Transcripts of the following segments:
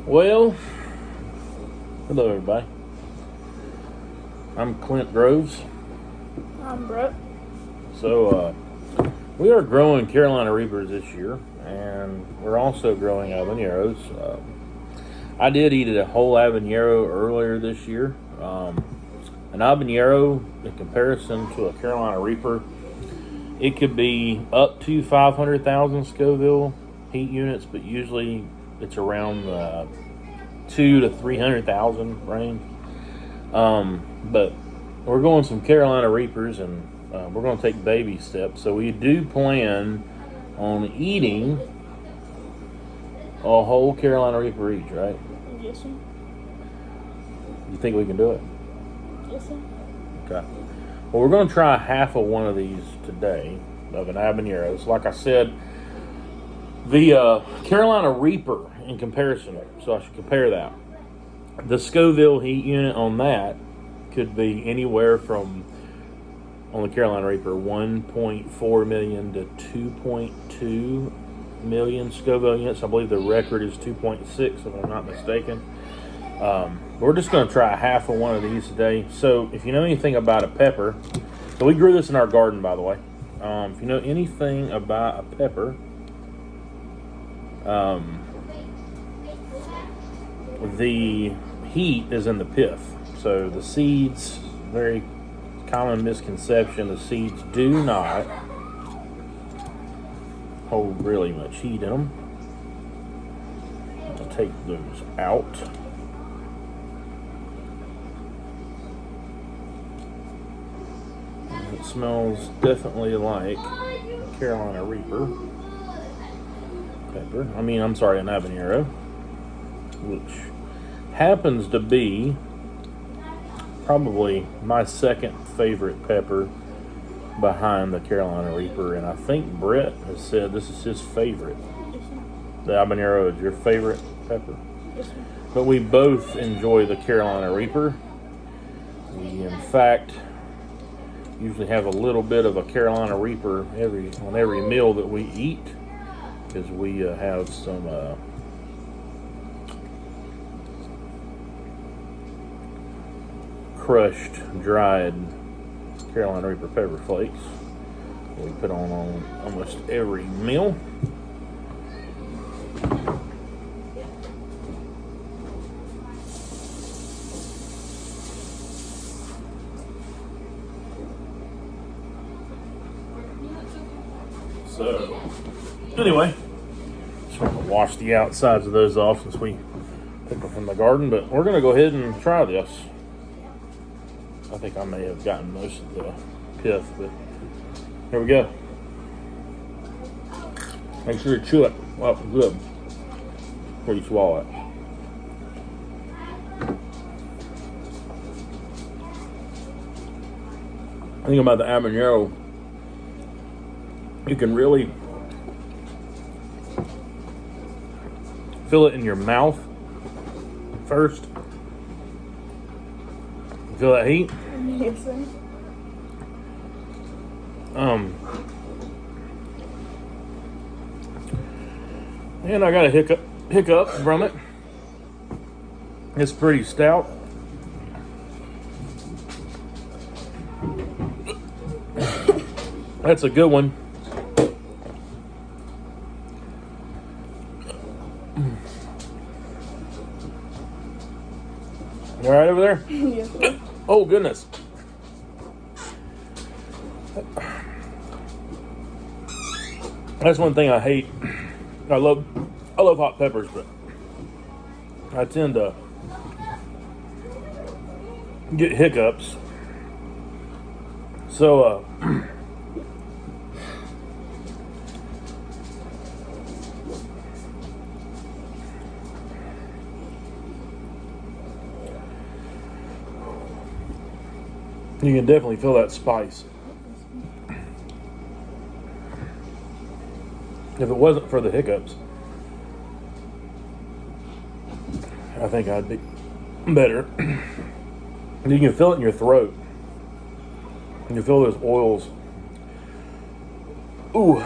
Well, hello everybody. I'm Clint Groves. I'm Brett. So, we are growing Carolina Reapers this year, and we're also growing Habaneros. I did eat a whole Habanero earlier this year. An Habanero, in comparison to a Carolina Reaper, it could be up to 500,000 Scoville heat units, but usually it's around the 2 to 300,000 range. But we're going some Carolina Reapers, and we're going to take baby steps. So we do plan on eating a whole Carolina Reaper each, right? Yes, sir. You think we can do it? Yes, sir. Okay. Well, we're going to try half of one of these today, of an Habanero. So like I said, the Carolina Reaper in comparison, so I should compare that. The Scoville heat unit on that could be anywhere from, on the Carolina Reaper, 1.4 million to 2.2 million Scoville units. I believe the record is 2.6, if I'm not mistaken. We're just going to try half of one of these today. So if you know anything about a pepper, so we grew this in our garden, by the way. If you know anything about a pepper, the heat is in the pith. So the seeds, very common misconception, the seeds do not hold really much heat in them. I'll take those out. It smells definitely like Carolina Reaper pepper. An Habanero, which happens to be probably my second favorite pepper behind the Carolina Reaper, and I think Bret has said this is his favorite. Yes, sir. The Habanero is your favorite pepper. Yes, sir. But we both enjoy the Carolina Reaper. We, in fact, usually have a little bit of a Carolina Reaper on every meal that we eat, because we have some crushed, dried Carolina Reaper pepper flakes we put on almost every meal. So, anyway, just want to wash the outsides of those off since we took them from the garden, but we're going to go ahead and try this. I think I may have gotten most of the pith, but here we go. Make sure you chew it up good before you swallow it. The thing about the Habanero, you can really feel it in your mouth first. Feel that heat? Yes, sir. And I got a hiccup from it. It's pretty stout. That's a good one. You all right over there? Yes, sir. Oh, goodness. That's one thing I hate. I love hot peppers, but I tend to get hiccups. So, you can definitely feel that spice. If it wasn't for the hiccups, I think I'd be better. You can feel it in your throat. You can feel those oils. Ooh.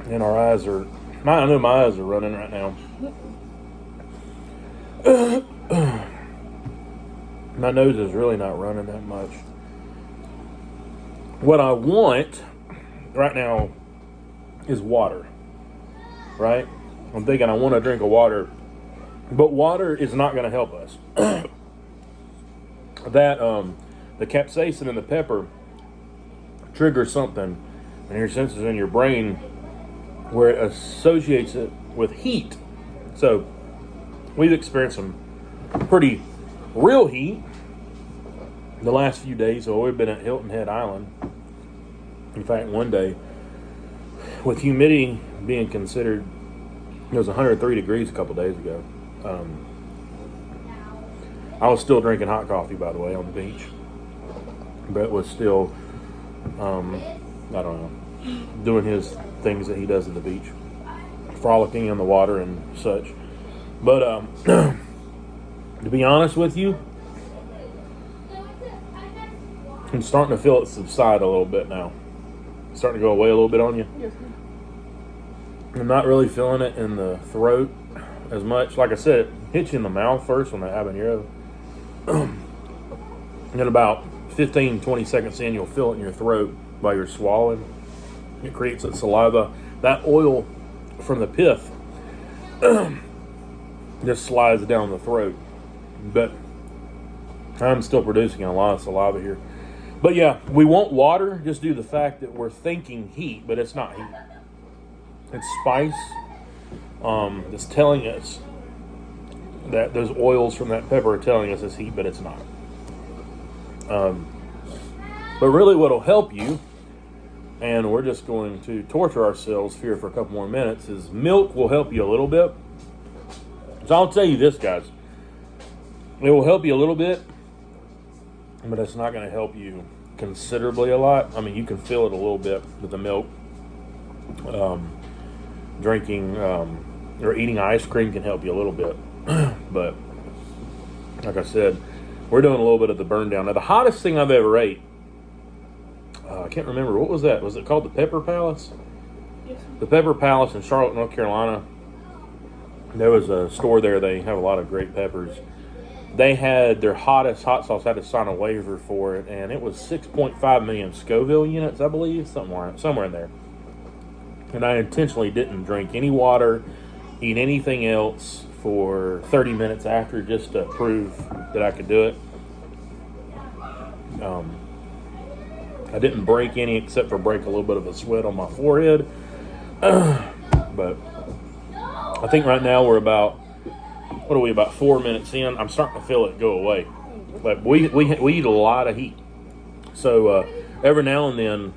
And our eyes are, I know my eyes are running right now. My nose is really not running that much. What I want right now is water, right? I'm thinking I want a drink of water, but water is not going to help us. The capsaicin in the pepper triggers something in your senses in your brain where it associates it with heat. So we've experienced some pretty real heat the last few days. So we've been at Hilton Head Island. In fact, one day, with humidity being considered, it was 103 degrees a couple days ago. I was still drinking hot coffee, by the way, on the beach. Brett was still, I don't know, doing his things that he does at the beach, frolicking in the water and such. But to be honest with you, I'm starting to feel it subside a little bit now. It's starting to go away a little bit on you. Yes, sir. I'm not really feeling it in the throat as much. Like I said, it hits you in the mouth first on the habanero. And about 15, 20 seconds in, you'll feel it in your throat while you're swallowing. It creates that saliva. That oil from the pith just slides down the throat. But I'm still producing a lot of saliva here. But yeah, we want water just due to the fact that we're thinking heat, but it's not heat. It's spice. It's telling us that those oils from that pepper are telling us it's heat, but it's not. But really what will help you, and we're just going to torture ourselves here for a couple more minutes, is milk will help you a little bit. So I'll tell you this, guys. It will help you a little bit, but it's not going to help you considerably a lot. I mean, you can feel it a little bit with the milk. Drinking or eating ice cream can help you a little bit. But like I said, we're doing a little bit of the burn down. Now, the hottest thing I've ever ate, I can't remember. What was that? Was it called the Pepper Palace? Yes, sir. The Pepper Palace in Charlotte, North Carolina. There was a store there. They have a lot of great peppers. They had their hottest hot sauce. Had to sign a waiver for it, and it was 6.5 million Scoville units, I believe, somewhere in there. And I intentionally didn't drink any water, eat anything else for 30 minutes after, just to prove that I could do it. I didn't break any except for break a little bit of a sweat on my forehead. But I think right now we're about 4 minutes in. I'm starting to feel it go away. But we eat a lot of heat. So every now and then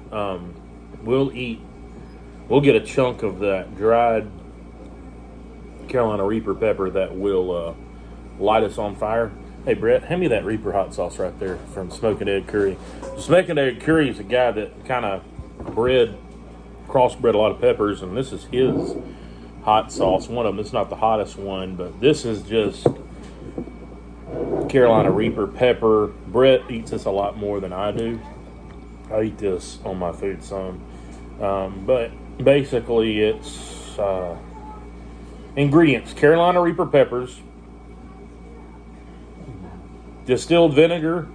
we'll get a chunk of that dried Carolina Reaper pepper that will light us on fire. Hey, Brett, hand me that Reaper hot sauce right there from Smoking Egg Curry. Smoking Egg Curry is a guy that kind of crossbred a lot of peppers, and this is his hot sauce. One of them, it's not the hottest one, but this is just Carolina Reaper pepper. Brett eats this a lot more than I do. I eat this on my food some. But basically it's ingredients: Carolina Reaper peppers, distilled vinegar,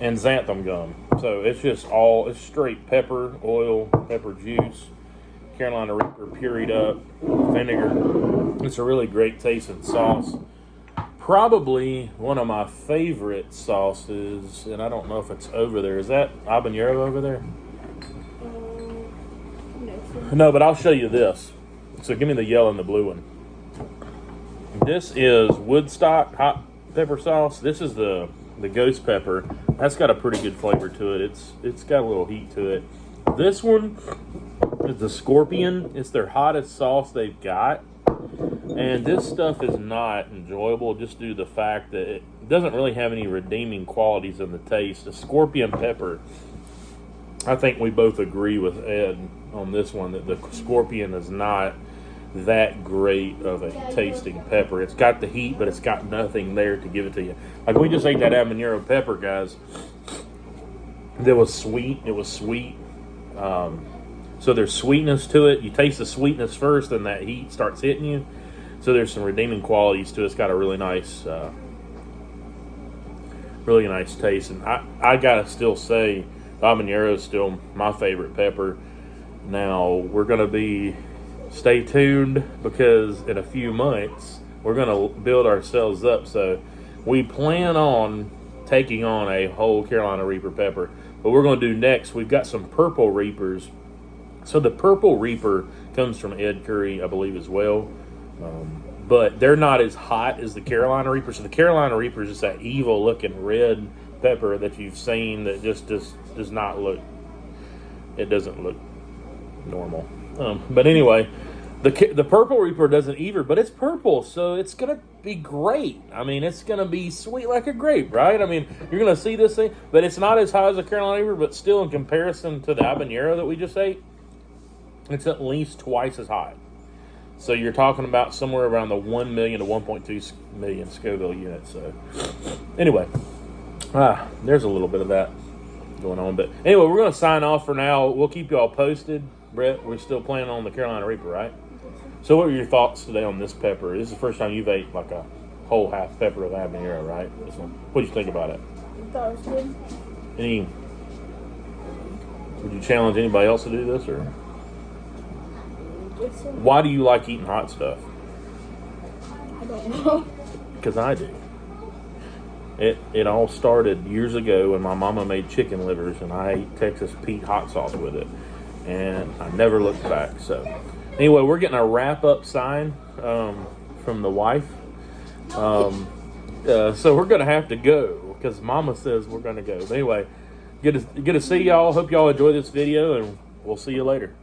and xanthan gum. So it's it's straight pepper, oil, pepper juice, Carolina Reaper pureed up, vinegar. It's a really great tasting sauce. Probably one of my favorite sauces, and I don't know if it's over there. Is that habanero over there? No, sir. No, but I'll show you this. So give me the yellow and the blue one. This is Woodstock hot pepper sauce. This is the ghost pepper. That's got a pretty good flavor to it. It's got a little heat to it. This one is the Scorpion. It's their hottest sauce they've got. And this stuff is not enjoyable just due to the fact that it doesn't really have any redeeming qualities in the taste. The Scorpion pepper, I think we both agree with Ed on this one that the Scorpion is not that great of a tasting pepper. It's got the heat, but it's got nothing there to give it to you. Like, we just ate that habanero pepper, guys. It was sweet. So there's sweetness to it. You taste the sweetness first, then that heat starts hitting you. So there's some redeeming qualities to it. It's got a really nice taste. And I gotta still say, the habanero is still my favorite pepper. Now we're gonna stay tuned, because in a few months we're gonna build ourselves up. So we plan on taking on a whole Carolina Reaper pepper. But we're gonna do next, we've got some purple Reapers. So the purple Reaper comes from Ed Curry, I believe, as well. But they're not as hot as the Carolina Reaper. So the Carolina Reaper is just that evil looking red pepper that you've seen that just does not look, it doesn't look normal. But anyway, the purple Reaper doesn't either, but it's purple, so it's gonna be great. I mean, it's gonna be sweet like a grape, right? I mean, you're gonna see this thing, but it's not as high as the Carolina Reaper, but still, in comparison to the habanero that we just ate, it's at least twice as high. So you're talking about somewhere around the 1 million to 1.2 million Scoville units. So anyway, there's a little bit of that going on. But anyway, we're going to sign off for now. We'll keep you all posted. Brett, we're still planning on the Carolina Reaper, right? So what were your thoughts today on this pepper? This is the first time you've ate like a whole half pepper of habanero, right? This one. What do you think about it? I thought it was good. Would you challenge anybody else to do this, or? Yes, sir. Why do you like eating hot stuff? I don't know. Because I do. It all started years ago when my mama made chicken livers, and I ate Texas Pete hot sauce with it, and I never looked back. So anyway, we're getting a wrap-up sign from the wife. So we're going to have to go because mama says we're going to go. But anyway, good to see y'all. Hope y'all enjoy this video, and we'll see you later.